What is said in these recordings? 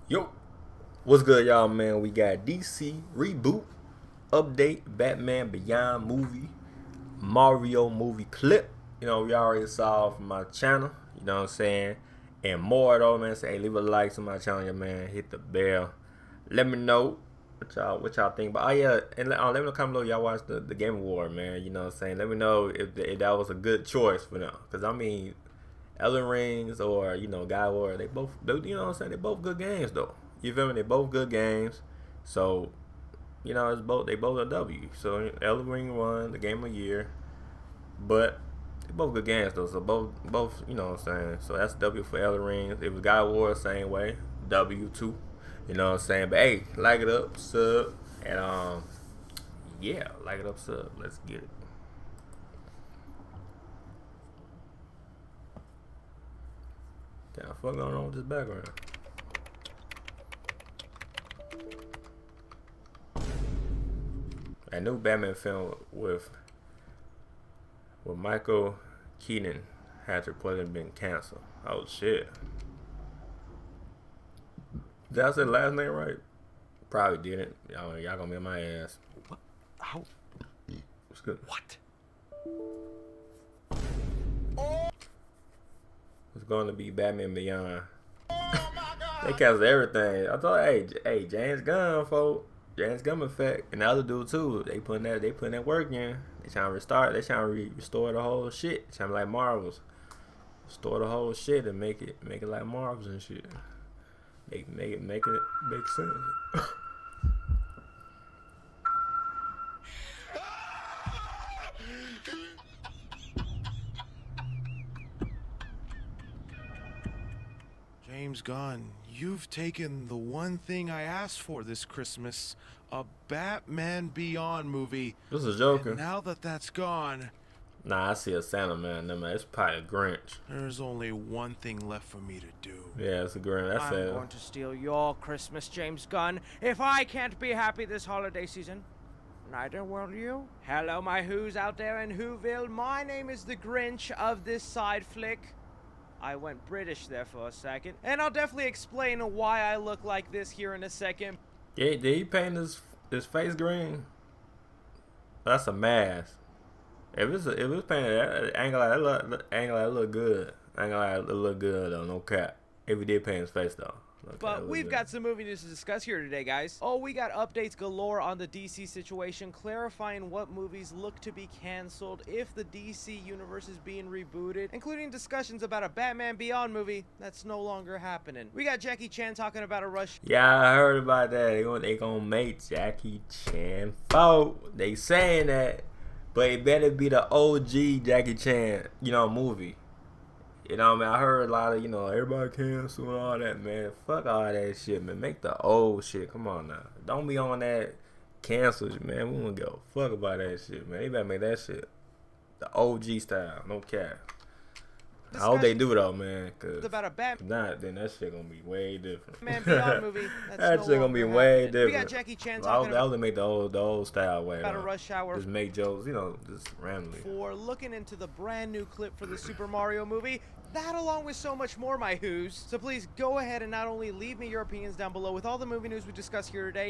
Yo, what's good, y'all, man? We got DC Reboot, Update, Batman Beyond movie, Mario movie clip. You know, we already saw from my channel, you know what I'm saying? And more, though, man. Say, hey, leave a like to my channel, man. Hit the bell. Let me know what y'all think. But, oh, yeah, and let me know comment below y'all watched the Game Award, man. You know what I'm saying? Let me know if that was a good choice for them. Because, I mean, Elden Rings or, you know, God War, they both, you know what I'm saying? They both good games, though. You feel me? They both good games. So, you know, they both are W. So Elden Ring won the game of the year. But they both good games though. So both, you know what I'm saying? So that's W for Elden Ring. It was God War same way. W too. You know what I'm saying? But hey, like it up, sub, and yeah, like it up, sub. Let's get it. Damn, fuck going on with this background? A new Batman film with Michael Keaton had reportedly been canceled. Oh shit! Did I say the last name right? Probably didn't. Y'all gonna be on my ass. What? How? What's good? What? It's going to be Batman Beyond. They canceled everything. I thought, hey, James Gunn, folks. James Gunn effect, and the other dude too. They putting that work in. They trying to restart. They trying to restore the whole shit. Trying to like Marvels, restore the whole shit and make it like Marvels and shit. Make it make sense. James Gunn, you've taken the one thing I asked for this Christmas, a Batman Beyond movie. This is Joker. And now that that's gone, nah, I see a Santa man. Man, it's probably a Grinch. there's only one thing left for me to do. Yeah, it's a Grinch. That's I'm going to steal your Christmas, James Gunn. If I can't be happy this holiday season, neither will you. Hello, my Who's out there in Whoville. My name is the Grinch of this side flick. I went British there for a second, and I'll definitely explain why I look like this here in a second. Yeah, did he paint his face green? That's a mask. If it's painted, I ain't gonna lie, that look good. I ain't gonna lie, it look good though, no cap. If he did paint his face though. Okay, But we've got some movie news to discuss here today, guys. Oh, we got updates galore on the DC situation, clarifying what movies look to be canceled if the DC universe is being rebooted, including discussions about a Batman Beyond movie that's no longer happening. We got Jackie Chan talking about a rush. Yeah, I heard about that. They gonna make Jackie Chan folk. They saying that, but it better be the OG Jackie Chan, you know, movie. You know what I mean? I heard a lot of, you know, everybody cancel and all that, man. Fuck all that shit, man. Make the old shit. Come on now. Don't be on that cancel shit, man. We don't give a fuck about that shit, man. They better make that shit the OG style. No cap. I hope they do though, man. Cause about a Batman. if not, then that shit gonna be way different. Man Beyond movie. That shit gonna be way different. We got Jackie Chan talking I would make the old style way. about a rush hour. Just make jokes, you know, just randomly. For looking into the brand new clip for the Super Mario movie. That along with so much more, my Who's. So please go ahead and not only leave me your opinions down below with all the movie news we discussed here today,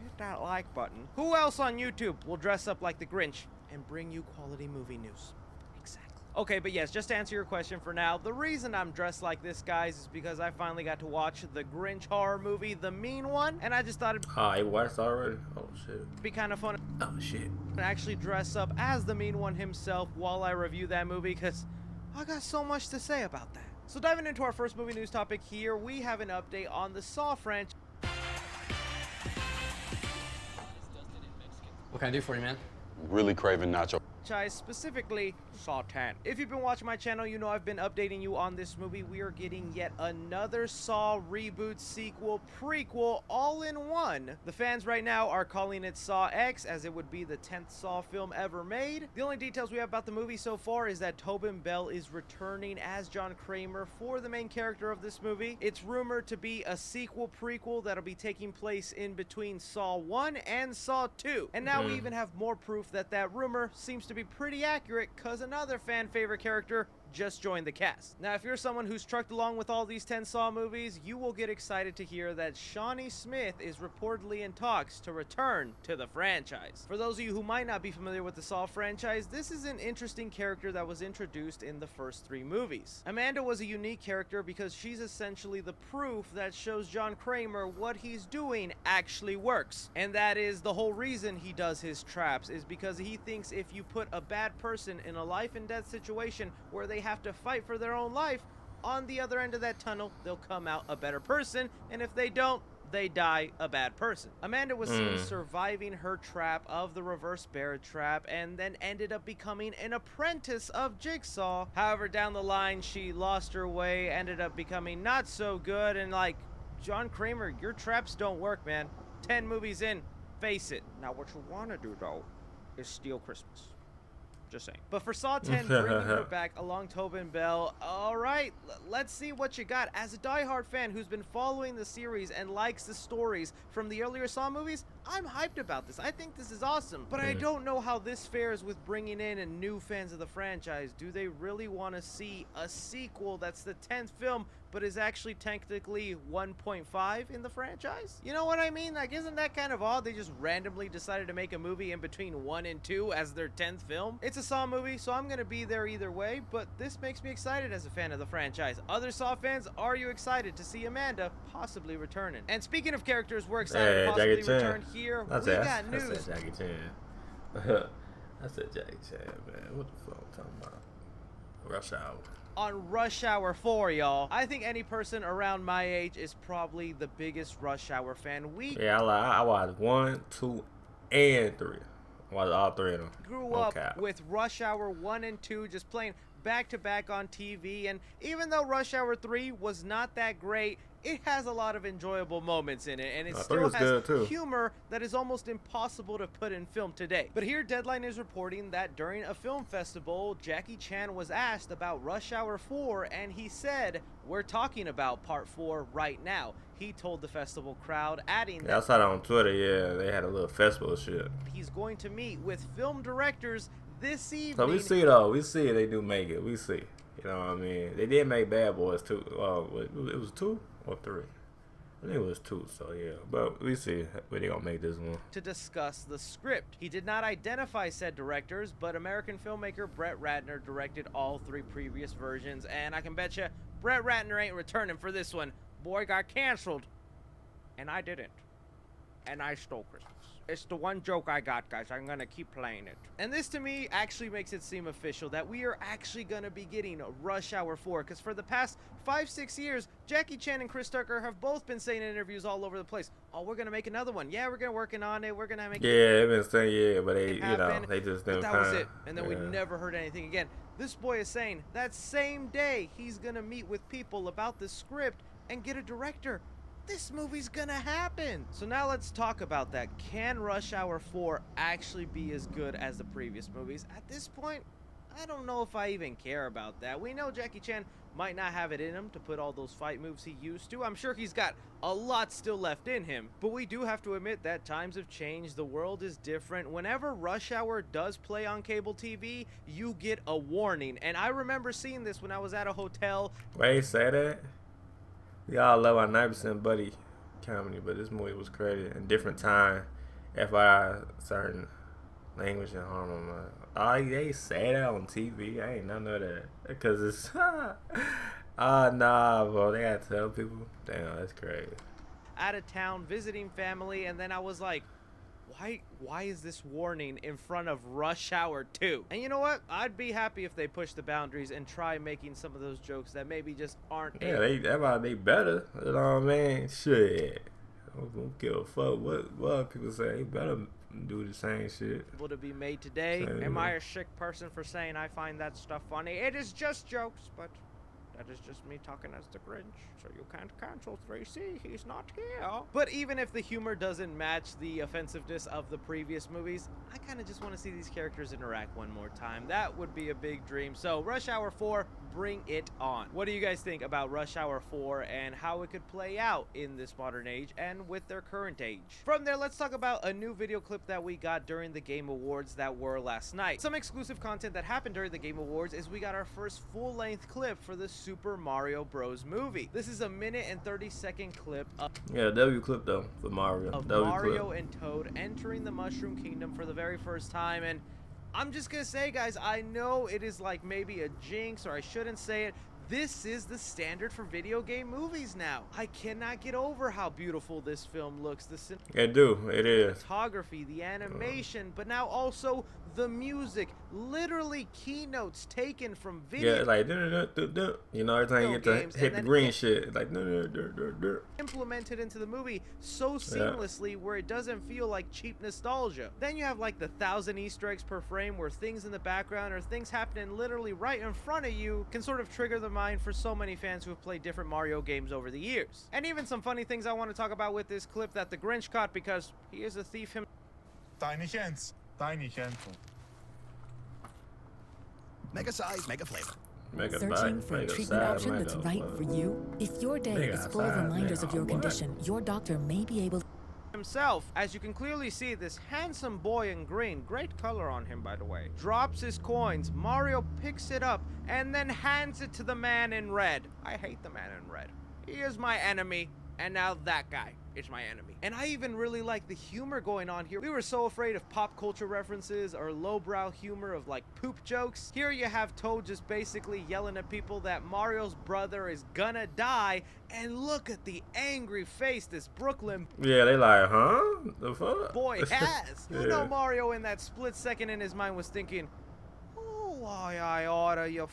hit that like button. Who else on YouTube will dress up like the Grinch and bring you quality movie news? Exactly. Okay, but yes, just to answer your question for now, the reason I'm dressed like this, guys, is because I finally got to watch the Grinch horror movie, The Mean One, and I just thought it'd I watched already? Oh, shit. be kind of fun Oh, shit. to actually dress up as the Mean One himself while I review that movie, because I got so much to say about that. So diving into our first movie news topic here, we have an update on the Saw franchise. What can I do for you, man? Really craving nacho. Specifically Saw 10. If you've been watching my channel, you know I've been updating you on this movie. We are getting yet another Saw reboot, sequel, prequel, all in one. The fans right now are calling it Saw X, as it would be the 10th Saw film ever made. The only details we have about the movie so far is that Tobin Bell is returning as John Kramer for the main character of this movie. It's rumored to be a sequel prequel that'll be taking place in between Saw 1 and Saw 2. And now we even have more proof that that rumor seems to be pretty accurate, cause another fan favorite character, just joined the cast. Now, if you're someone who's trucked along with all these 10 Saw movies, you will get excited to hear that Shawnee Smith is reportedly in talks to return to the franchise. For those of you who might not be familiar with the Saw franchise, this is an interesting character that was introduced in the first 3 movies. Amanda was a unique character because she's essentially the proof that shows John Kramer what he's doing actually works. And that is the whole reason he does his traps, is because he thinks if you put a bad person in a life and death situation where they have to fight for their own life, on the other end of that tunnel, they'll come out a better person, and if they don't, they die a bad person. Amanda was seen surviving her trap of the reverse bear trap and then ended up becoming an apprentice of Jigsaw. However, down the line, she lost her way, ended up becoming not so good, and like, John Kramer, your traps don't work, man. 10 movies in, face it. Now, what you want to do, though, is steal Christmas. Just saying. But for Saw 10, bringing her back along Tobin Bell, alright, let's see what you got. As a diehard fan who's been following the series and likes the stories from the earlier Saw movies, I'm hyped about this. I think this is awesome. But I don't know how this fares with bringing in new fans of the franchise. Do they really want to see a sequel that's the 10th film, but is actually technically 1.5 in the franchise? You know what I mean? Like, isn't that kind of odd? They just randomly decided to make a movie in between 1 and 2 as their 10th film. It's a Saw movie, so I'm gonna be there either way, but this makes me excited as a fan of the franchise. Other Saw fans, are you excited to see Amanda possibly returning? And speaking of characters we're excited to possibly return here, we got news. I said Jackie Chan. I said Jackie Chan, man. What the fuck I'm talking about? Rush Hour. On Rush Hour 4, y'all. I think any person around my age is probably the biggest Rush Hour fan. I watched 1, 2, and 3. I watched all 3 of them. Grew up with Rush Hour 1 and 2 just playing back-to-back on TV, and even though Rush Hour 3 was not that great, it has a lot of enjoyable moments in it, and it still has humor that is almost impossible to put in film today. But here, Deadline is reporting that during a film festival, Jackie Chan was asked about Rush Hour 4, and he said, "We're talking about Part 4 right now." He told the festival crowd, adding that... I saw that on Twitter, yeah. They had a little festival shit. He's going to meet with film directors this evening. So we see, though. We see they do make it. We see. You know what I mean? They did make Bad Boys, too. It was 2 or 3? I think it was 2, so yeah. But we see where they gonna make this one. To discuss the script. He did not identify said directors, but American filmmaker Brett Ratner directed all 3 previous versions, and I can bet you Brett Ratner ain't returning for this one. Boy got canceled, and I didn't. And I stole Christmas. It's the one joke I got, guys. I'm gonna keep playing it. And this, to me, actually makes it seem official that we are actually gonna be getting Rush Hour 4, because for the past 5-6 years, Jackie Chan and Chris Tucker have both been saying in interviews all over the place, "Oh, we're gonna make another one. Yeah, we're gonna working on it. We're gonna make it." Yeah, they've been saying, but they, they just didn't. That was it, and then we never heard anything again. This boy is saying that same day he's gonna meet with people about the script and get a director. This movie's gonna happen. So now let's talk about that. Can Rush Hour 4 actually be as good as the previous movies? At this point, I don't know if I even care about that. We know Jackie Chan might not have it in him to put all those fight moves he used to. I'm sure he's got a lot still left in him. But we do have to admit that times have changed. The world is different. Whenever Rush Hour does play on cable TV, you get a warning. And I remember seeing this when I was at a hotel. Wait, say that? We all love our 9% buddy comedy, but this movie was created in a different time. FYI, certain language and hormone. Oh, they say that on TV. I ain't none of that. Because it's... nah, bro. They gotta tell people. Damn, that's crazy. Out of town, visiting family, and then I was like, why is this warning in front of Rush Hour 2? And you know what? I'd be happy if they push the boundaries and try making some of those jokes that maybe just aren't. Yeah, they better. You know what I mean? Shit. I don't give a fuck what people say. They better do the same shit. Able to be made today. Am I a sick person for saying I find that stuff funny? It is just jokes, but that is just me talking as the Grinch. So you can't cancel 3C. He's not here. But even if the humor doesn't match the offensiveness of the previous movies, I kind of just want to see these characters interact one more time. That would be a big dream. So Rush Hour 4, bring it on. What do you guys think about Rush Hour 4 and how it could play out in this modern age and with their current age? From there, let's talk about a new video clip that we got during the Game Awards that were last night. Some exclusive content that happened during the Game Awards is we got our first full-length clip for the Super Mario Bros. Movie. This is a 1:30-second clip of W clip though for Mario. Of Mario and Toad entering the Mushroom Kingdom for the very first time, and I'm just gonna say, guys, I know it is like maybe a jinx, or I shouldn't say it. This is the standard for video game movies now. I cannot get over how beautiful this film looks. The cinematography, the animation, but now also the music. Literally keynotes taken from video. Yeah, like you know, every time you get to hit the green shit, like implemented into the movie so seamlessly where it doesn't feel like cheap nostalgia. Then you have like the 1,000 Easter eggs per frame where things in the background or things happening literally right in front of you can sort of trigger the mind for so many fans who have played different Mario games over the years. And even some funny things I want to talk about with this clip that the Grinch caught because he is a thief himself. Tiny chance. Tiny chance. Mega size, mega flavor. Searching for a treatment option that's right for you? If your day is full of reminders of your condition, your doctor may be able to himself. As you can clearly see, this handsome boy in green, great color on him by the way, drops his coins. Mario picks it up and then hands it to the man in red. I hate the man in red. He is my enemy, and now that guy is my enemy. And I even really like the humor going on here. We were so afraid of pop culture references or lowbrow humor of like poop jokes. Here you have Toad just basically yelling at people that Mario's brother is gonna die, and look at the angry face this Brooklyn they like, huh? The fuck? boy has. You know Mario in that split second in his mind was thinking, oh, why I oughta, you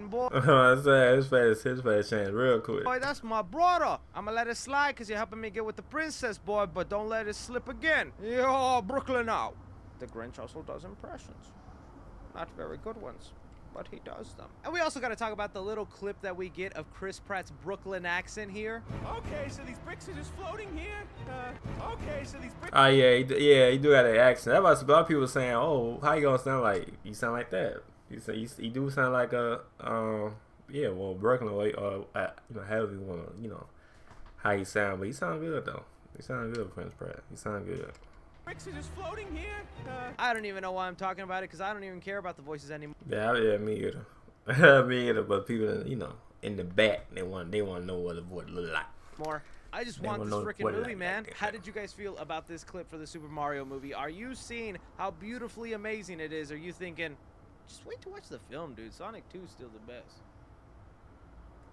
boy. His face changed real quick. Boy, that's my brother. I'ma let it slide because you're helping me get with the princess, boy, but don't let it slip again. Yo, Brooklyn out. The Grinch also does impressions. Not very good ones, but he does them. And we also got to talk about the little clip that we get of Chris Pratt's Brooklyn accent here. Okay, so these bricks are just floating here. Okay, so these bricks. Oh yeah, he do have an accent. That's why a lot of people saying, "Oh, how you gonna sound like? You sound like that." You do sound like a well, Brooklyn, or however you want to, how you sound, but he sound good though. He sound good, Prince Pratt. He sound good. Bricks are just floating here. I don't even know why I'm talking about it because I don't even care about the voices anymore. Yeah, me either. Me either. But people, in the back, they want to know what the voice look like. More. I just want this freaking movie, man. How did you guys feel about this clip for the Super Mario movie? Are you seeing how beautifully amazing it is? Are you thinking, just wait to watch the film, dude. Sonic 2 is still the best.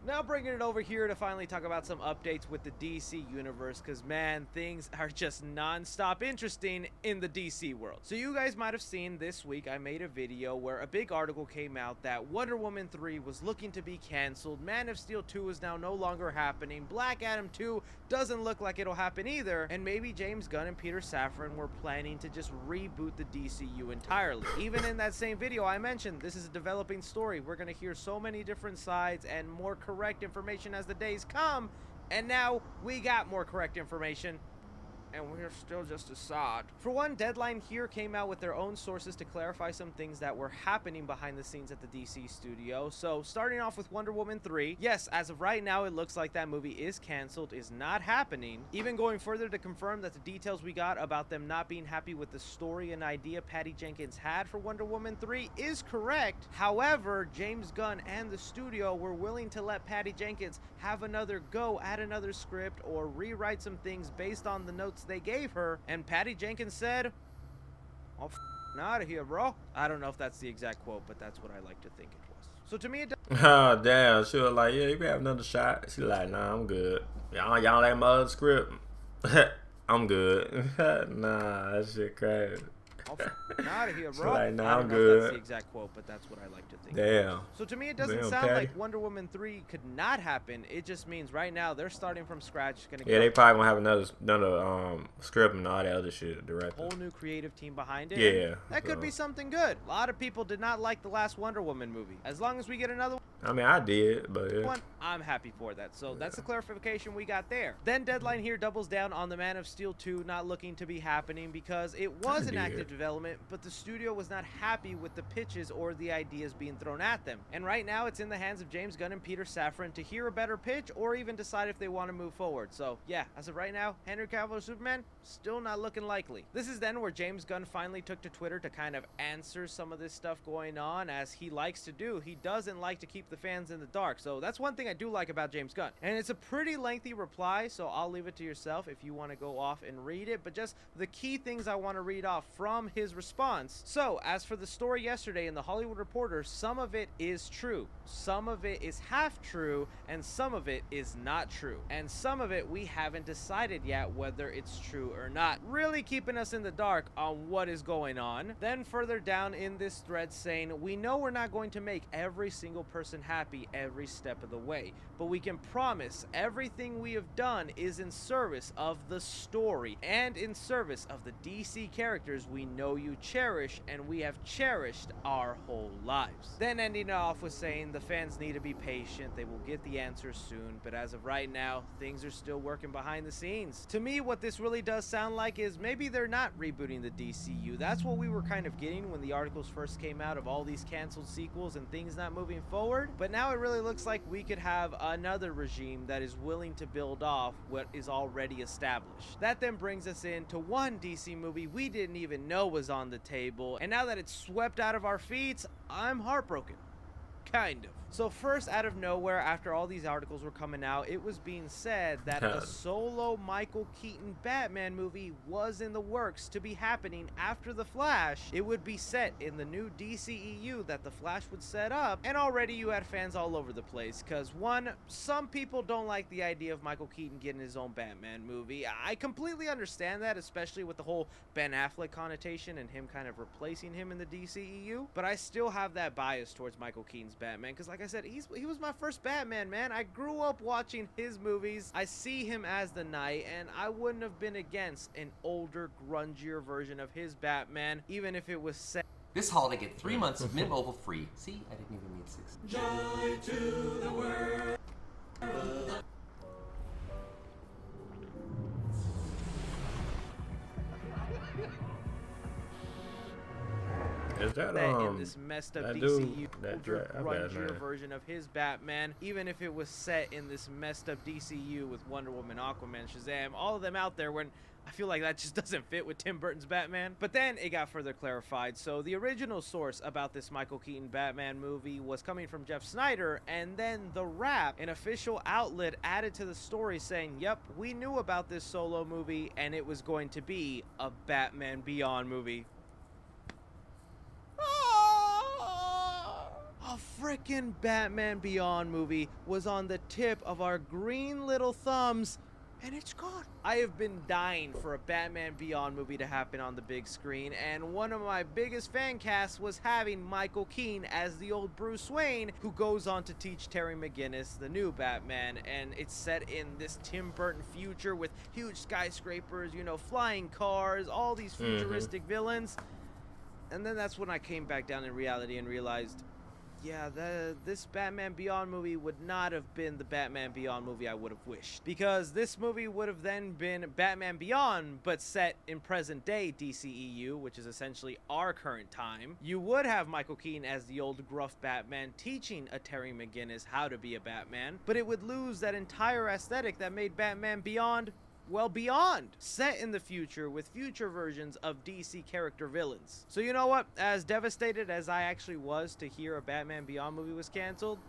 Now bringing it over here to finally talk about some updates with the DC universe, because man, things are just non-stop interesting in the DC world. So you guys might have seen this week I made a video where a big article came out that Wonder Woman 3 was looking to be canceled, Man of Steel 2 is now no longer happening, Black Adam 2 doesn't look like it'll happen either, and maybe James Gunn and Peter Safran were planning to just reboot the DCU entirely. Even in that same video I mentioned this is a developing story. We're going to hear so many different sides and more correct information as the days come, and now we got more correct information, and we're still just a sod. For one, Deadline here came out with their own sources to clarify some things that were happening behind the scenes at the DC studio. So starting off with Wonder Woman 3, yes, as of right now it looks like that movie is canceled, is not happening. Even going further to confirm that the details we got about them not being happy with the story and idea Patty Jenkins had for Wonder Woman 3 is correct. However, James Gunn and the studio were willing to let Patty Jenkins have another go at another script or rewrite some things based on the notes they gave her, and Patty Jenkins said, "I'm out of here, bro." I don't know if that's the exact quote, but that's what I like to think it was. So to me, it oh damn, she was like, "Yeah, you can have another shot." She like, "Nah, I'm good. Y'all like my other script? I'm good." Nah, that shit crazy. Out of here, bro. Like, nah, I don't I'm know good. if that's the exact quote, but that's what I like to think. Damn. So to me, it doesn't Damn, sound Patty. like Wonder Woman 3 could not happen. It just means right now they're starting from scratch. Yeah, they probably gonna have another script and all that other shit directed. Whole new creative team behind it. Yeah. That could be something good. A lot of people did not like the last Wonder Woman movie. As long as we get another I mean, I did, but yeah. one, I'm happy for that. So that's the clarification we got there. Then Deadline here doubles down on the Man of Steel 2 not looking to be happening because it was in active development, but the studio was not happy with the pitches or the ideas being thrown at them. And right now it's in the hands of James Gunn and Peter Safran to hear a better pitch or even decide if they want to move forward. So yeah, as of right now, Henry Cavill Superman, still not looking likely. This is then where James Gunn finally took to Twitter to kind of answer some of this stuff going on, as he likes to do. He doesn't like to keep the fans in the dark, so that's one thing I do like about James Gunn. And it's a pretty lengthy reply, so I'll leave it to yourself if you want to go off and read it, but just the key things I want to read off from his response. So, as for the story yesterday in the Hollywood Reporter, some of it is true, some of it is half true, and some of it is not true. And some of it we haven't decided yet whether it's true or not, really keeping us in the dark on what is going on. Then further down in this thread saying, we know we're not going to make every single person happy every step of the way, but we can promise everything we have done is in service of the story and in service of the DC characters we know you cherish and we have cherished our whole lives. Then ending it off with saying the fans need to be patient, they will get the answers soon, but as of right now, things are still working behind the scenes. To me, what this really does sound like is maybe they're not rebooting the DCU. That's what we were kind of getting when the articles first came out of all these canceled sequels and things not moving forward, but now it really looks like we could have another regime that is willing to build off what is already established. That then brings us into one DC movie we didn't even know was on the table, and now that it's swept out of our feet, I'm heartbroken. Kind of. So first, out of nowhere, after all these articles were coming out, it was being said that a solo Michael Keaton Batman movie was in the works to be happening after The Flash. It would be set in the new DCEU that The Flash would set up, and already you had fans all over the place, because one, some people don't like the idea of Michael Keaton getting his own Batman movie. I completely understand that, especially with the whole Ben Affleck connotation and him kind of replacing him in the DCEU, but I still have that bias towards Michael Keaton's Batman, because like I said, he was my first Batman, man. I grew up watching his movies. I see him as the Knight, and I wouldn't have been against an older, grungier version of his Batman, even if it was set. This holiday, get 3 months of Mint Mobile free. See, I didn't even need 6. Joy to the world. Is that in this messed up DCU grungier version of his Batman, even if it was set in this messed up DCU with Wonder Woman, Aquaman, Shazam, all of them out there, when I feel like that just doesn't fit with Tim Burton's Batman. But then it got further clarified. So the original source about this Michael Keaton Batman movie was coming from Jeff Snyder, and then The Wrap, an official outlet, added to the story saying, yep, we knew about this solo movie and it was going to be a Batman Beyond movie. A freaking Batman Beyond movie was on the tip of our green little thumbs, and it's gone. I have been dying for a Batman Beyond movie to happen on the big screen, and one of my biggest fan casts was having Michael Keaton as the old Bruce Wayne, who goes on to teach Terry McGinnis the new Batman, and it's set in this Tim Burton future with huge skyscrapers, you know, flying cars, all these futuristic villains. And then that's when I came back down in reality and realized, yeah, this Batman Beyond movie would not have been the Batman Beyond movie I would have wished. Because this movie would have then been Batman Beyond, but set in present day DCEU, which is essentially our current time. You would have Michael Keaton as the old gruff Batman teaching a Terry McGinnis how to be a Batman, but it would lose that entire aesthetic that made Batman Beyond, well, Beyond, set in the future with future versions of DC character villains. So you know what, as devastated as I actually was to hear a Batman Beyond movie was canceled,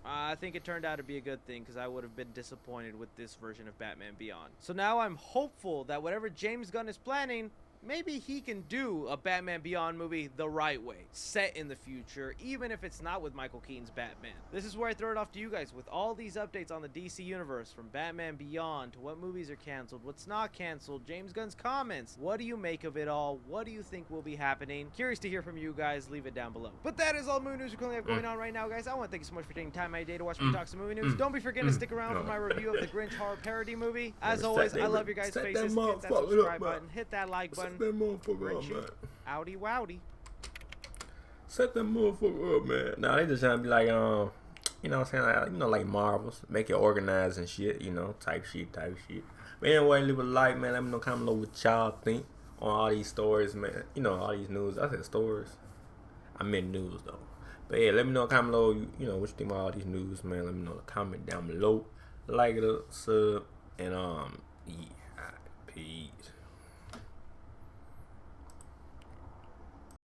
I think it turned out to be a good thing, because I would have been disappointed with this version of Batman Beyond. So now I'm hopeful that whatever James Gunn is planning, maybe he can do a Batman Beyond movie the right way, set in the future, even if it's not with Michael Keaton's Batman. This is where I throw it off to you guys with all these updates on the DC universe, from Batman Beyond to what movies are canceled, what's not canceled, James Gunn's comments. What do you make of it all? What do you think will be happening? Curious to hear from you guys. Leave it down below. But that is all movie news we currently have going on right now, guys. I want to thank you so much for taking time out of your day to watch me talk some movie news. Don't be forgetting to stick around for my review of the Grinch horror parody movie. As always, I love your guys' faces. Hit that subscribe button, hit that like button. Set that motherfucker up, man. Outy wowdy. Set that motherfucker up, man. Nah, they just trying to be like, you know what I'm saying? Like, you know, like Marvels. Make it organized and shit, you know, type shit. But anyway, leave a like, man. Let me know, comment below what y'all think. on all these stories, man. You know, all these news. I said stories. I meant news though. But yeah, let me know in the comment below. You know what you think about all these news, man. Let me know in the comment down below. Like it, sub, and yeah, peace.